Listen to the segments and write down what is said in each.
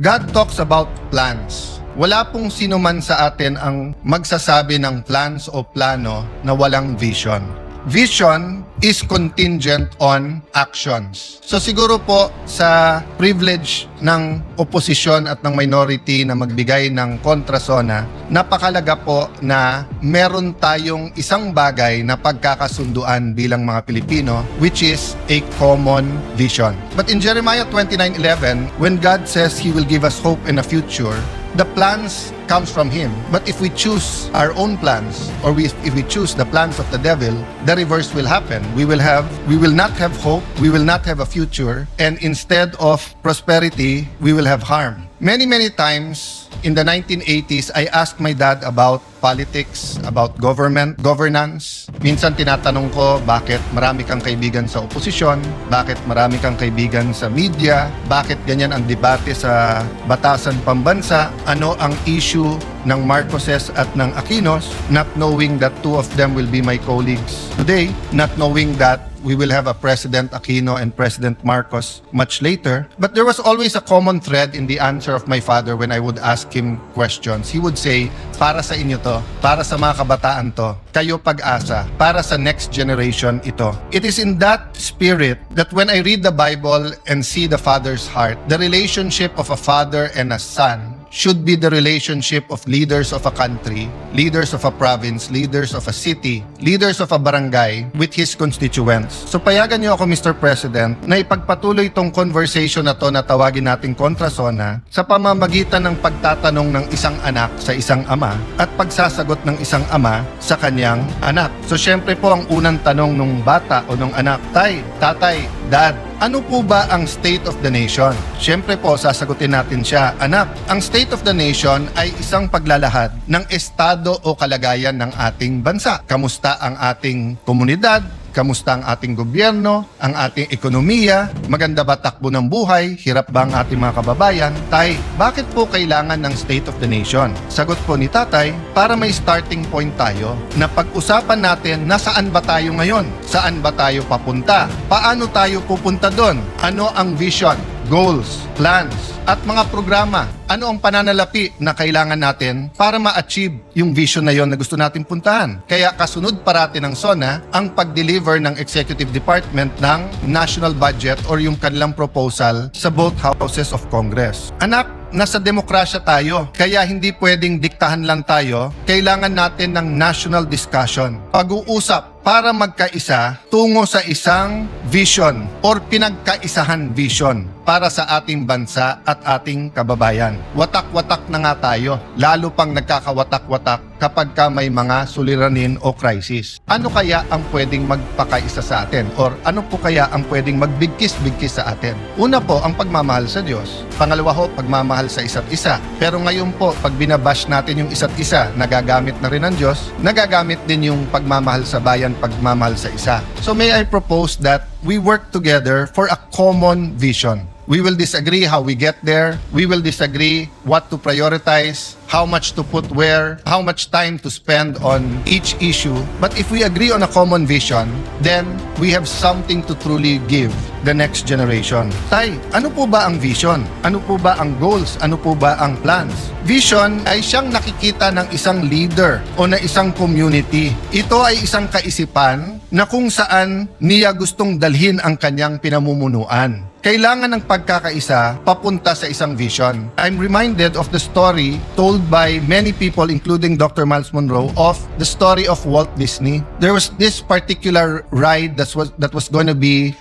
God talks about plans. Wala pong sino man sa atin ang magsasabi ng plans o plano na walang vision. Vision is contingent on actions. So siguro po sa privilege ng oposisyon at ng minority na magbigay ng kontrasona, napakalaga po na meron tayong isang bagay na pagkakasunduan bilang mga Pilipino, which is a common vision. But in Jeremiah 29:11, when God says He will give us hope and a future, the plans comes from Him. But if we choose our own plans, or if we choose the plans of the devil, the reverse will happen. We will not have hope, we will not have a future, and instead of prosperity, we will have harm. Many times in the 1980s, I asked my dad about politics, about governance. Minsan tinatanong ko, bakit marami kang kaibigan sa oposisyon? Bakit marami kang kaibigan sa media? Bakit ganyan ang debate sa batasan pambansa? Ano ang issue ng Marcoses at ng Aquinos? Not knowing that two of them will be my colleagues today, not knowing that we will have a President Aquino and President Marcos much later. But there was always a common thread in the answer of my father when I would ask him questions. He would say, para sa inyo to, para sa mga kabataan to, kayo pag-asa, para sa next generation ito. It is in that spirit that when I read the Bible and see the Father's heart, the relationship of a father and a son should be the relationship of leaders of a country, leaders of a province, leaders of a city, leaders of a barangay with his constituents. So payagan niyo ako, Mr. President, na ipagpatuloy itong conversation na to na tawagin nating kontrasona sa pamamagitan ng pagtatanong ng isang anak sa isang ama at pagsasagot ng isang ama sa kanyang anak. So syempre po ang unang tanong ng bata o ng anak, Tay, Tatay, Dad, ano po ba ang state of the nation? Siyempre po, sasagutin natin siya. Anak, ang state of the nation ay isang paglalahad ng estado o kalagayan ng ating bansa. Kamusta ang ating komunidad? Kamusta ang ating gobyerno, ang ating ekonomiya, maganda ba takbo ng buhay, hirap ba ang ating mga kababayan? Tay, bakit po kailangan ng State of the Nation? Sagot po ni Tatay, para may starting point tayo na pag-usapan natin nasaan ba tayo ngayon? Saan ba tayo papunta? Paano tayo pupunta doon? Ano ang vision, goals, plans, at mga programa? Ano ang pananalapi na kailangan natin para ma-achieve yung vision na yon na gusto natin puntahan? Kaya kasunod parati ng SONA ang pag-deliver ng Executive Department ng national budget or yung kanilang proposal sa both houses of Congress. Anak, nasa demokrasya tayo, kaya hindi pwedeng diktahan lang tayo. Kailangan natin ng national discussion, pag-uusap para magkaisa tungo sa isang vision or pinagkaisahan vision para sa ating bansa at ating kababayan. Watak-watak na nga tayo, lalo pang nagkakawatak-watak kapag ka may mga suliranin o crisis. Ano kaya ang pwedeng magpakaisa sa atin? Or ano po kaya ang pwedeng magbigkis-bigkis sa atin? Una po, ang pagmamahal sa Diyos. Pangalawa ho, pagmamahal sa isa't isa. Pero ngayon po, pag binabash natin yung isa't isa, nagagamit na rin ng Diyos, nagagamit din yung pagmamahal sa bayan, pagmamahal sa isa. So may I propose that we work together for a common vision. We will disagree how we get there. We will disagree what to prioritize, how much to put where, how much time to spend on each issue. But if we agree on a common vision, then we have something to truly give the next generation. Tay, ano po ba ang vision? Ano po ba ang goals? Ano po ba ang plans? Vision ay siyang nakikita ng isang leader o na isang community. Ito ay isang kaisipan na kung saan niya gustong dalhin ang kanyang pinamumunuan. Kailangan ng pagkakaisa papunta sa isang vision. I'm reminded of the story told by many people, including Dr. Miles Monroe, of the story of Walt Disney. There was this particular ride that was going to be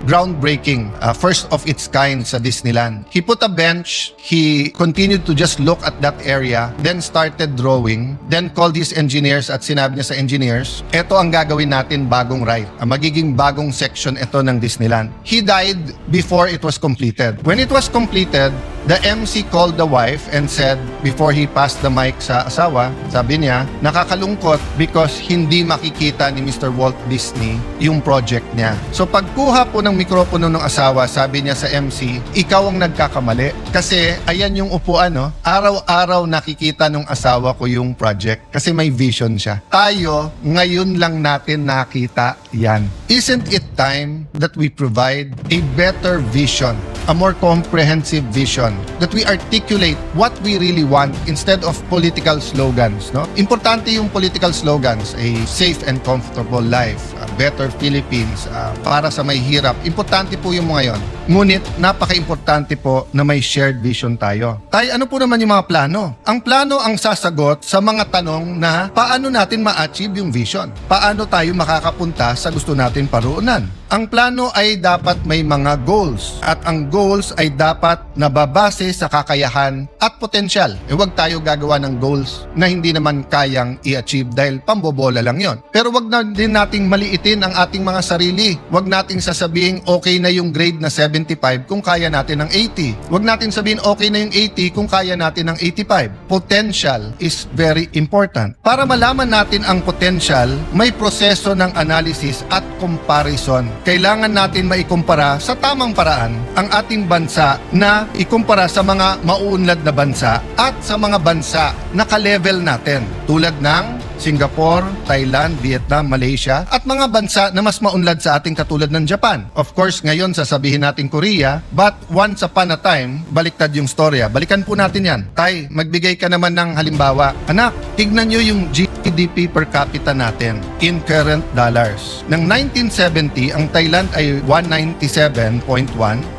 groundbreaking, first of its kind sa Disneyland. He put a bench, he continued to just look at that area, then started drawing, then called his engineers at sinabi niya sa engineers, eto ang gagawin natin bagong ride. Magiging bagong section ito ng Disneyland. He died before it was completed. When it was completed, the MC called the wife and said, before he passed the mic sa asawa, sabi niya, nakakalungkot because hindi makikita ni Mr. Walt Disney yung project niya. So pagkuha po ng mikropono ng asawa, sabi niya sa MC, ikaw ang nagkakamali. Kasi ayan yung upuan, no? Araw-araw nakikita ng asawa ko yung project kasi may vision siya. Tayo, ngayon lang natin nakita yan. Isn't it time that we provide a better vision a more comprehensive vision, that we articulate what we really want instead of political slogans. No? Importante yung political slogans, a safe and comfortable life, a better Philippines, para sa may hirap. Importante po yung mga yon. Ngunit napaka-importante po na may shared vision tayo. Tay, ano po naman yung mga plano? Ang plano ang sasagot sa mga tanong na paano natin ma-achieve yung vision? Paano tayo makakapunta sa gusto natin paruunan? Ang plano ay dapat may mga goals at ang goals ay dapat nababase sa kakayahan at potensyal. Huwag tayo gagawa ng goals na hindi naman kayang i-achieve dahil pambobola lang yon. Pero wag na din nating maliitin ang ating mga sarili. Wag nating sasabihin okay na yung grade na 75 kung kaya natin ng 80. Wag natin sabihin okay na yung 80 kung kaya natin ng 85. Potential is very important. Para malaman natin ang potential, may proseso ng analysis at comparison. Kailangan natin maikumpara sa tamang paraan ang ating bansa na ikumpara sa mga mauunlad na bansa at sa mga bansa na ka-level natin tulad ng Singapore, Thailand, Vietnam, Malaysia at mga bansa na mas maunlad sa ating katulad ng Japan. Of course, ngayon sasabihin natin Korea, but once upon a time, baliktad yung storya. Balikan po natin yan. Tay, magbigay ka naman ng halimbawa. Anak, tignan nyo yung GDP per capita natin in current dollars. Ng 1970, ang Thailand ay 197.1,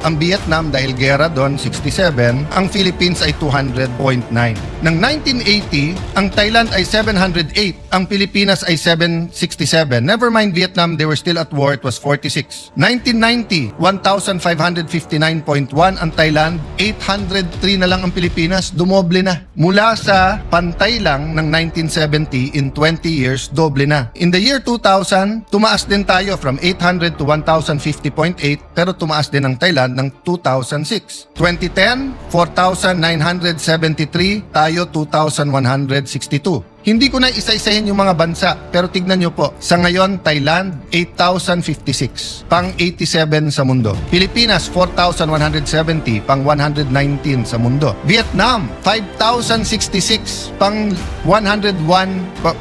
ang Vietnam dahil gera doon 67, ang Philippines ay 200.9. Ng 1980, ang Thailand ay 708, ang Pilipinas ay 767. Never mind Vietnam, they were still at war, it was 46. 1990, 1,559.1 ang Thailand, 803 na lang ang Pilipinas, dumoble na. Mula sa pantay lang ng 1970, in 20 years, doble na. In the year 2000, tumaas din tayo from 800 to 1,050.8, pero tumaas din ang Thailand ng 2006. 2010, 4,973, tayo 2,162. Hindi ko na isa-isahin yung mga bansa, pero tignan nyo po. Sa ngayon, Thailand, 8,056, pang 87 sa mundo. Pilipinas, 4,170, pang 119 sa mundo. Vietnam, 5,066, pang 101,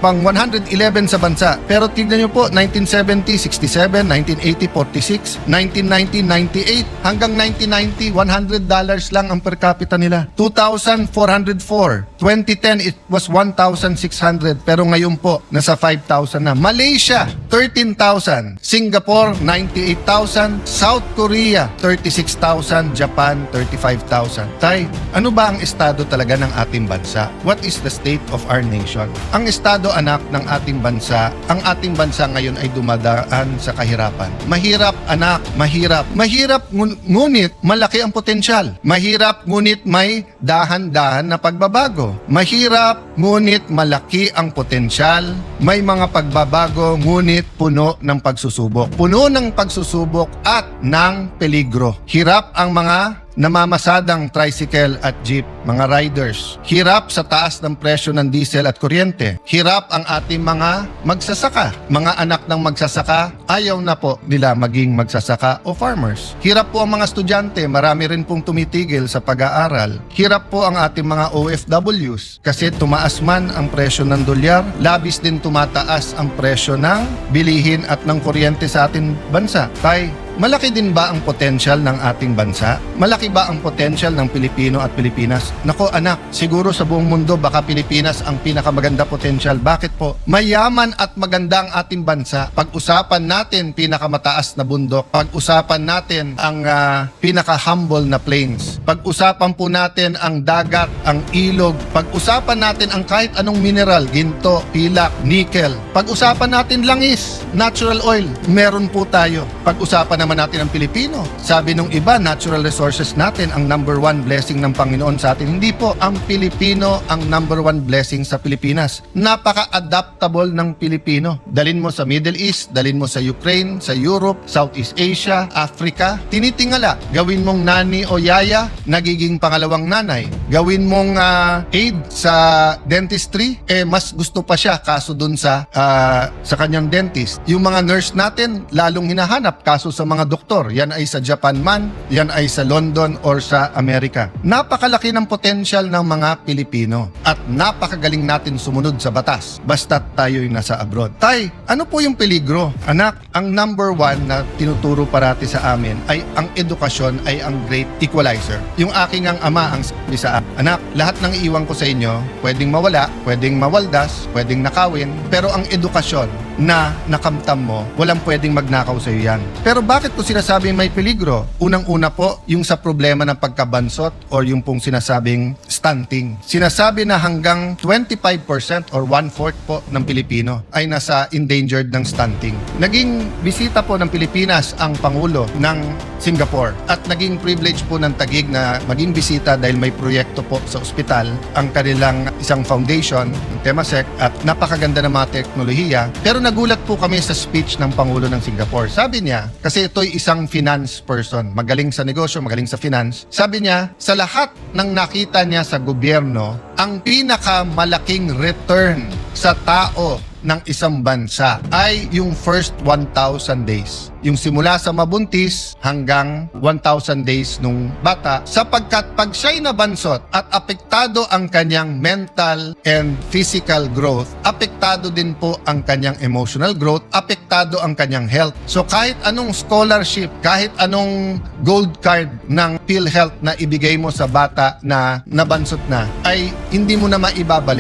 pang 111 sa bansa. Pero tignan nyo po, 1970, 67, 1980, 46, 1990, 98, hanggang 1990, $100 lang ang per capita nila. 2,404. 2010, it was 1,600, pero ngayon po, nasa 5,000 na. Malaysia, 13,000. Singapore, 98,000. South Korea, 36,000. Japan, 35,000. Tay, ano ba ang estado talaga ng ating bansa? What is the state of our nation? Ang estado, anak, ng ating bansa, ang ating bansa ngayon ay dumadaan sa kahirapan. Mahirap, anak, mahirap. Mahirap, ngunit malaki ang potensyal. Mahirap, ngunit may dahan-dahan na pagbabago. Mahirap, ngunit malaki ang potensyal. May mga pagbabago, ngunit puno ng pagsusubok. Puno ng pagsusubok at ng peligro. Hirap ang mga namamasadang tricycle at jeep, mga riders. Hirap sa taas ng presyo ng diesel at kuryente. Hirap ang ating mga magsasaka. Mga anak ng magsasaka, ayaw na po nila maging magsasaka o farmers. Hirap po ang mga estudyante, marami rin pong tumitigil sa pag-aaral. Hirap po ang ating mga OFWs kasi tumaas man ang presyo ng dolyar, labis din tumataas ang presyo ng bilihin at ng kuryente sa ating bansa. Tay, malaki din ba ang potensyal ng ating bansa? Malaki ba ang potensyal ng Pilipino at Pilipinas? Nako anak, siguro sa buong mundo baka Pilipinas ang pinakamaganda potensyal. Bakit po? Mayaman at maganda ang ating bansa. Pag-usapan natin pinakamataas na bundok. Pag-usapan natin ang pinaka-humble na plains. Pag-usapan po natin ang dagat, ang ilog. Pag-usapan natin ang kahit anong mineral, ginto, pilak, nickel. Pag-usapan natin langis, natural oil, meron po tayo. Pag-usapan naman natin ang Pilipino. Sabi nung iba, natural resources natin ang number one blessing ng Panginoon sa atin. Hindi po, ang Pilipino ang number one blessing sa Pilipinas. Napaka-adaptable ng Pilipino. Dalin mo sa Middle East, dalin mo sa Ukraine, sa Europe, Southeast Asia, Africa. Tinitingala, gawin mong nani o yaya, nagiging pangalawang nanay. Gawin mong aid sa dentistry, mas gusto pa siya kaso dun sa kanyang dentist. Yung mga nurse natin, lalong hinahanap kaso sa mga mga doktor. Yan ay sa Japan man, yan ay sa London or sa Amerika. Napakalaki ng potensyal ng mga Pilipino at napakagaling natin sumunod sa batas basta't tayo'y nasa abroad. Tay, ano po yung peligro? Anak, ang number one na tinuturo parati sa amin ay ang edukasyon ay ang great equalizer. Yung aking ang ama ang sabi sa anak, lahat ng iiwan ko sa inyo, pwedeng mawala, pwedeng mawaldas, pwedeng nakawin, pero ang edukasyon na nakamtam mo, walang pwedeng magnakaw sa iyo yan. Pero bakit ko sinasabing may peligro? Unang-una po, yung sa problema ng pagkabansot or yung pong sinasabing stunting. Sinasabi na hanggang 25% or 1/4 po ng Pilipino ay nasa endangered ng stunting. Naging bisita po ng Pilipinas ang Pangulo ng Singapore at naging privilege po ng Taguig na maging bisita dahil may proyekto po sa ospital ang kanilang isang foundation, ng Temasek, at napakaganda ng mga teknolohiya. Pero nagulat po kami sa speech ng Pangulo ng Singapore. Sabi niya, kasi ito'y isang finance person, magaling sa negosyo, magaling sa finance. Sabi niya, sa lahat ng nakita niya sa gobyerno, ang pinakamalaking return sa tao ng isang bansa ay yung first 1,000 days. Yung simula sa mabuntis hanggang 1,000 days nung bata, sapagkat pag siya'y nabansot at apektado ang kanyang mental and physical growth, apektado din po ang kanyang emotional growth, apektado ang kanyang health. So kahit anong scholarship, kahit anong gold card ng PhilHealth na ibigay mo sa bata na nabansot na, ay hindi mo na maibabalik